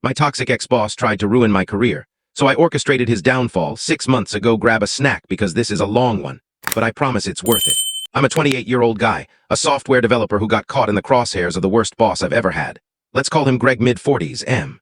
My toxic ex-boss tried to ruin my career, so I orchestrated his downfall 6 months ago. Grab a snack because this is a long one, but I promise it's worth it. I'm a 28-year-old guy, a software developer who got caught in the crosshairs of the worst boss I've ever had. Let's call him Greg mid-40s, M.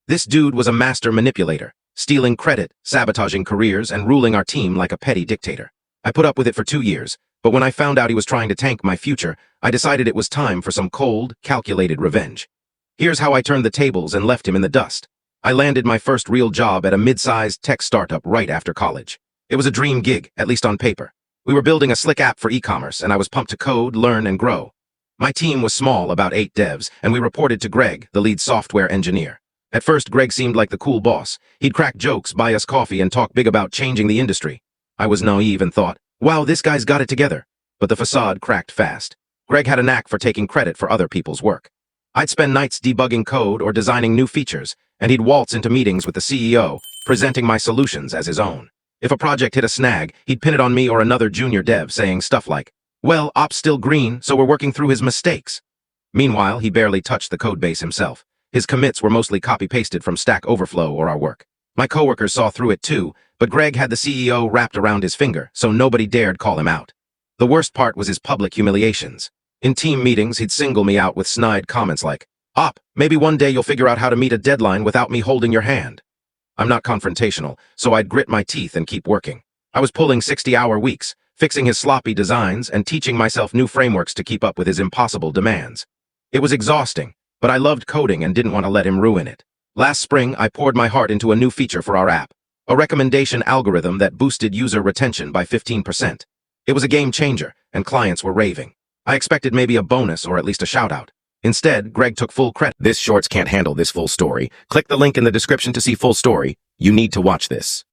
This dude was a master manipulator, stealing credit, sabotaging careers, and ruling our team like a petty dictator. I put up with it for 2 years, but when I found out he was trying to tank my future, I decided it was time for some cold, calculated revenge. Here's how I turned the tables and left him in the dust. I landed my first real job at a mid-sized tech startup right after college. It was a dream gig, at least on paper. We were building a slick app for e-commerce, and I was pumped to code, learn, and grow. My team was small, about 8 devs, and we reported to Greg, the lead software engineer. At first, Greg seemed like the cool boss. He'd crack jokes, buy us coffee, and talk big about changing the industry. I was naive and thought, wow, this guy's got it together. But the facade cracked fast. Greg had a knack for taking credit for other people's work. I'd spend nights debugging code or designing new features, and he'd waltz into meetings with the CEO, presenting my solutions as his own. If a project hit a snag, he'd pin it on me or another junior dev, saying stuff like, well, ops still green, so we're working through his mistakes. Meanwhile, he barely touched the codebase himself. His commits were mostly copy-pasted from Stack Overflow or our work. My coworkers saw through it too, but Greg had the CEO wrapped around his finger, so nobody dared call him out. The worst part was his public humiliations. In team meetings, he'd single me out with snide comments like, Op, maybe one day you'll figure out how to meet a deadline without me holding your hand. I'm not confrontational, so I'd grit my teeth and keep working. I was pulling 60-hour weeks, fixing his sloppy designs and teaching myself new frameworks to keep up with his impossible demands. It was exhausting, but I loved coding and didn't want to let him ruin it. Last spring, I poured my heart into a new feature for our app, a recommendation algorithm that boosted user retention by 15%. It was a game changer, and clients were raving. I expected maybe a bonus or at least a shout-out. Instead, Greg took full credit. This shorts can't handle this full story. Click the link in the description to see full story. You need to watch this.